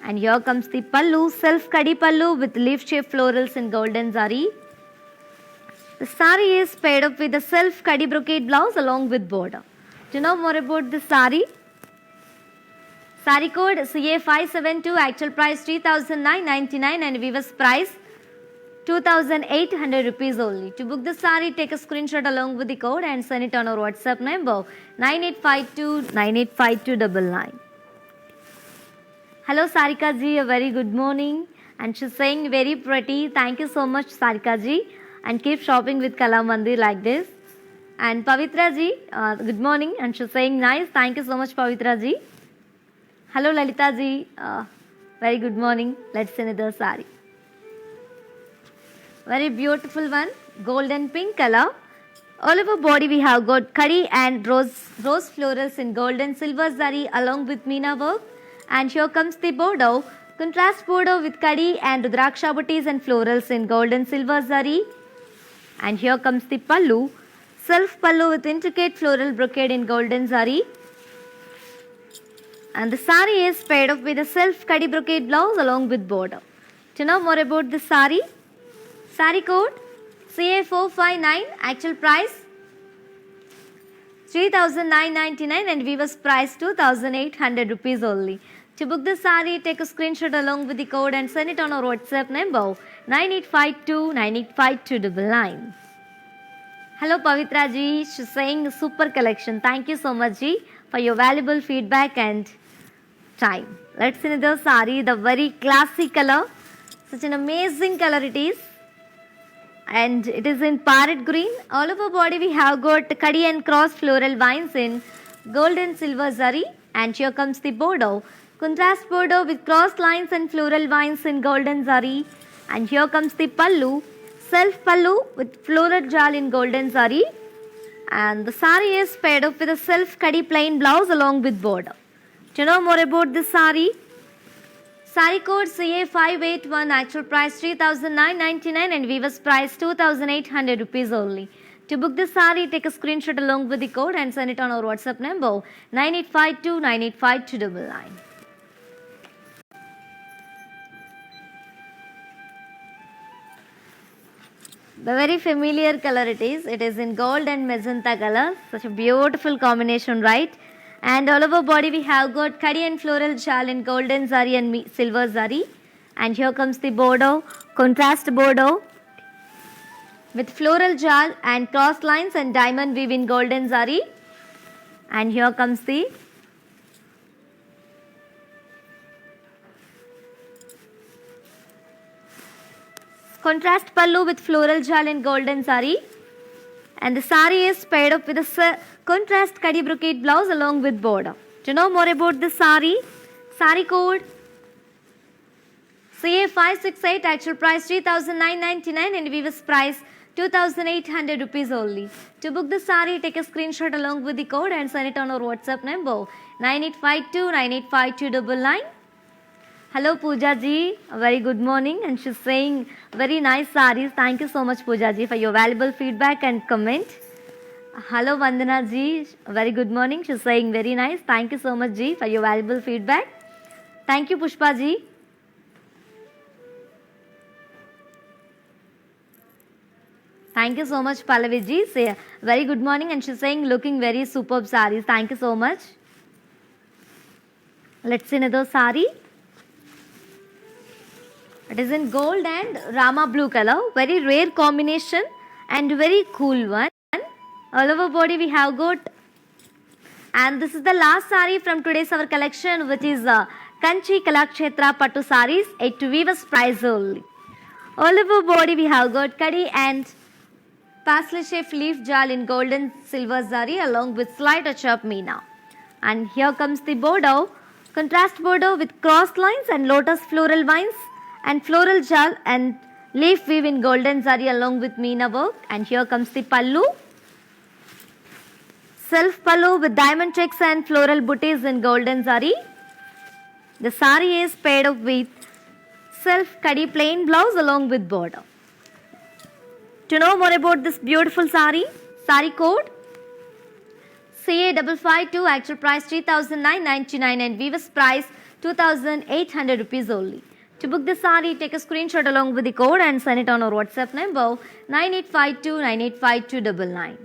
And here comes the pallu, self kadi pallu with leaf shaped florals in golden zari. The saree is paired up with a self kadi brocade blouse along with border. Do you know more about this saree? Saree code CA572, actual price 3,999 and weaver's price 2,800 rupees only. To book the saree, take a screenshot along with the code and send it on our WhatsApp number 9852985299. Hello Sarika ji, a very good morning. And she's saying very pretty. Thank you so much Sarika ji, and keep shopping with Kala Mandir like this. And Pavitra ji, good morning, and she's saying nice. Thank you so much Pavitra ji. Hello Lalita ji, very good morning. Let's see another saree. Very beautiful one, golden pink color. All over body we have got kadi and rose florals in gold and silver zari along with meena work. And here comes the border, contrast border with kadi and rudraksha booties and florals in gold and silver zari. And here comes the pallu, self pallu with intricate floral brocade in golden zari. And the saree is paired up with a self kadi brocade blouse along with border. To know more about the saree, saree code CA459, actual price 3,999 and weaver's price 2,800 rupees only. To book the saree, take a screenshot along with the code and send it on our WhatsApp number 9852985299. Hello Pavitra ji, she's saying super collection. Thank you so much ji for your valuable feedback and time. Let's see another saree, the very classy color. Such an amazing color it is. And it is in parrot green. All over body we have got kadi and cross floral vines in gold and silver zari. And here comes the border, contrast border with cross lines and floral vines in golden zari. And here comes the pallu, self pallu with floral jal in golden zari. And the saree is paired up with a self kadi plain blouse along with border. To know more about this saree, saree code CA581, actual price 3,999 and weaver's price 2,800 rupees only. To book this saree, take a screenshot along with the code and send it on our WhatsApp number 9852985299. The very familiar color it is. It is in gold and magenta color. Such a beautiful combination, right? And all over body we have got kadi and floral jal in golden zari and silver zari. And here comes the border, contrast border with floral jal and cross lines and diamond weave in golden zari. And here comes the contrast pallu with floral jal in golden zari. And the saree is paired up with a contrast kadi brocade blouse along with border. To know more about this saree, saree code CA568, actual price 3,999 and weaver's price 2,800 rupees only. To book the saree, take a screenshot along with the code and send it on our WhatsApp number 9852985299. Hello Pooja ji, a very good morning, and she's saying very nice sarees. Thank you so much Pooja ji for your valuable feedback and comment. Hello Vandana ji, a very good morning. She's saying very nice. Thank you so much ji for your valuable feedback. Thank you Pushpa ji. Thank you so much Pallavi ji. Say very good morning, and she's saying looking very superb sarees. Thank you so much. Let's see another saree. It is in gold and Rama blue color, very rare combination and very cool one. All over body we have got, and this is the last saree from today's our collection, which is Kanchi Kalakshetra Pattu sarees at weaver's price only. All over body we have got kadi and parsley shape leaf jal in gold and silver zari along with slight touch of meena. And here comes the border, contrast border with cross lines and lotus floral vines and floral jal and leaf weave in golden zari along with meena work. And here comes the pallu, self pallu with diamond checks and floral booties in golden zari. The saree is paired up with self kadi plain blouse along with border. To know more about this beautiful saree, saree code CA552, actual price 3,999 and weaver's price 2,800 rupees only. To book the saree, take a screenshot along with the code and send it on our WhatsApp number 9852985299.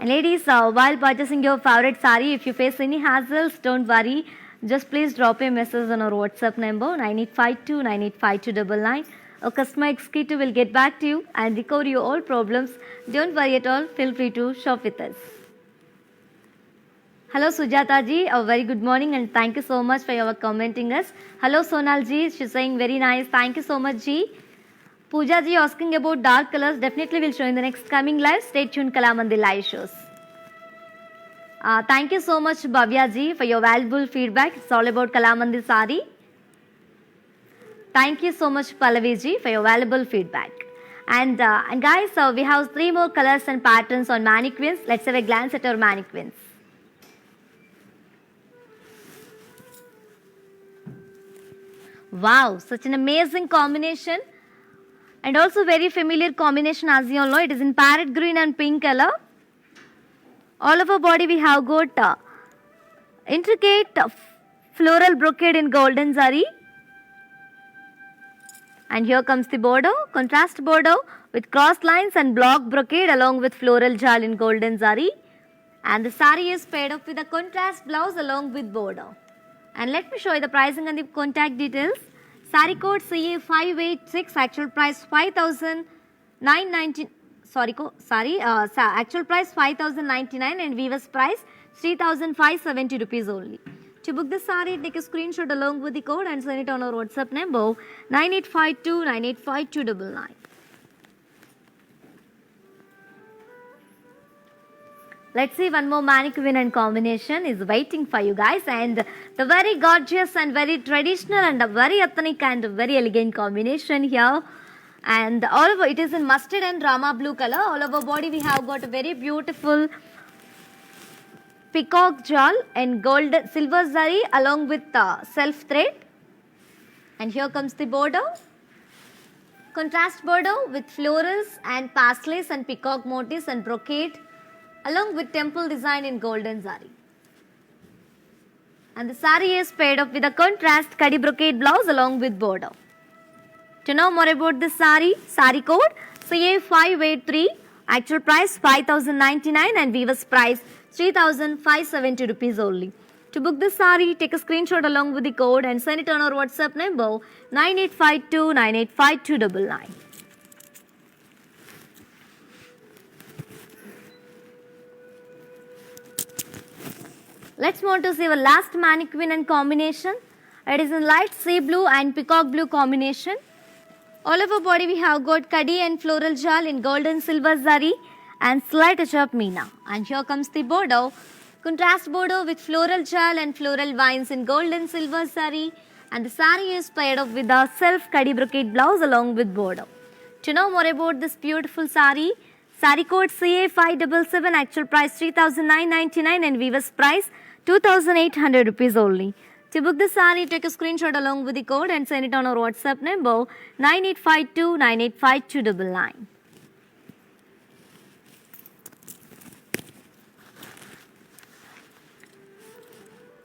And ladies, while purchasing your favorite saree, if you face any hassles, don't worry. Just please drop a message on our WhatsApp number 9852 985299. A customer executive will get back to you and recover your all problems. Don't worry at all. Feel free to shop with us. Hello Sujata ji, a very good morning and thank you so much for your commenting us. Hello Sonal ji, she's saying very nice. Thank you so much ji. Pooja ji asking about dark colors. Definitely will show in the next coming live. Stay tuned, Kalamandi live shows. Thank you so much Bhavya ji for your valuable feedback. It's all about Kalamandi sari. Thank you so much Pallavi ji for your valuable feedback. And guys, we have 3 more colors and patterns on mannequins. Let's have a glance at our mannequins. Wow, such an amazing combination and also very familiar combination as you all know. It is in parrot green and pink color. All over body we have got intricate floral brocade in golden zari. And here comes the border, contrast border with cross lines and block brocade along with floral jal in golden zari. And the sari is paired up with a contrast blouse along with border. And let me show you the pricing and the contact details. Sari code CA586, actual price 5,990. Actual price 5,099 and weaver's price 3,570 rupees only. To book the sari, take a screenshot along with the code and send it on our WhatsApp number 9852 985299. Let's see one more mannequin and combination is waiting for you guys, and the very gorgeous and very traditional and a very ethnic and very elegant combination here. And all over it is in mustard and rama blue color. All over body we have got a very beautiful peacock jewel and gold silver zari along with self thread. And here comes the border, contrast border with florals and pasteles and peacock motifs and brocade along with temple design in golden zari. And the sari is paired up with a contrast kadi brocade blouse along with border. To know more about this sari, sari code CA583, actual price 5,099 and weaver's price 3,570 rupees only. To book this sari, take a screenshot along with the code and send it on our WhatsApp number 9852 985299. Let's move to see our last mannequin and combination. It is in light sea blue and peacock blue combination. All over body we have got kadi and floral jal in gold and silver zari and slight touch of meena. And here comes the border, contrast border with floral jal and floral vines in gold and silver zari. And the sari is paired up with a self kadi brocade blouse along with border. To know more about this beautiful sari, sari code CA577, actual price 3,999 and weaver's price 2,800 rupees only. To book the sari, take a screenshot along with the code and send it on our WhatsApp number 9852 985299.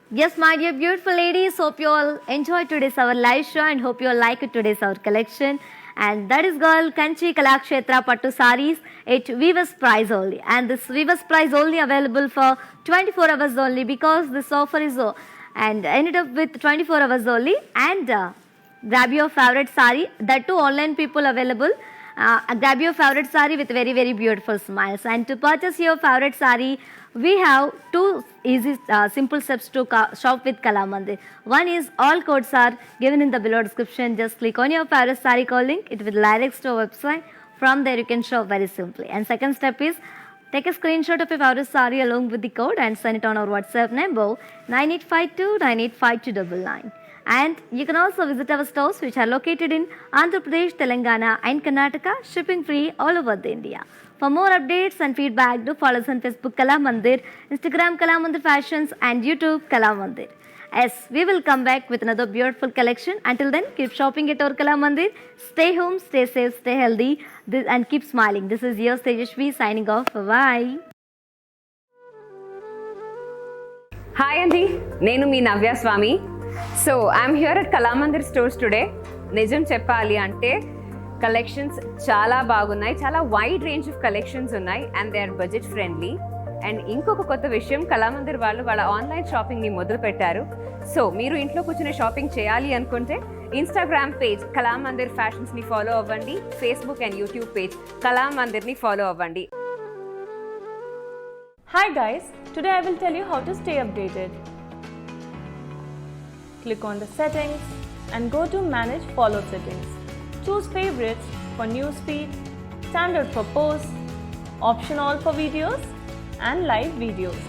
Yes, my dear beautiful ladies, hope you all enjoyed today's our live show and hope you all like today's our collection. And that is girl Kanchi Kalakshetra Pattu sarees at weaver's price only. And this weaver's price only available for 24 hours only because this offer is and ended up with 24 hours only. And grab your favorite saree, that too online people available. Grab your favorite saree with very very beautiful smiles. And to purchase your favorite saree, we have 2 easy simple steps to shop with Kalamandir. One is all codes are given in the below description. Just click on your favorite saree code link, it will direct to our website. From there you can shop very simply. And second step is take a screenshot of your favorite saree along with the code and send it on our WhatsApp number 9852 985299. And you can also visit our stores which are located in Andhra Pradesh, Telangana and Karnataka, shipping free all over the India. For more updates and feedback, do follow us on Facebook Kalamandir, Instagram Kalamandir Fashions and YouTube Kalamandir. Yes, we will come back with another beautiful collection. Until then, keep shopping at our Kalamandir. Stay home, stay safe, stay healthy and keep smiling. This is yours Tejashvi signing off. Bye.
Hi అండి, నేను మీ Navya Swamy. So I'm here at Kalamandir stores today. నిజం చెప్పాలి అంటే collections చాలా బాగున్నాయి, చాలా wide range of collections ఉన్నాయి and they are budget friendly. And ఇంకొక కొత్త విషయం, కళామందిర్ వాళ్ళు వాళ్ళ ఆన్లైన్ షాపింగ్ని మొదలు పెట్టారు. సో మీరు ఇంట్లో కూర్చుని షాపింగ్ చేయాలి అనుకుంటే ఇన్స్టాగ్రామ్ పేజ్ కళామందిర్ ఫ్యాషన్స్ని ఫాలో అవ్వండి, ఫేస్బుక్ అండ్ యూట్యూబ్ పేజ్ కళామందిర్ని ఫాలో అవ్వండి.
Hi guys, today I will tell you how to stay updated. Click on the settings and go to manage follow settings. Choose favorites for newsfeed, standard for posts, option all for videos and live videos.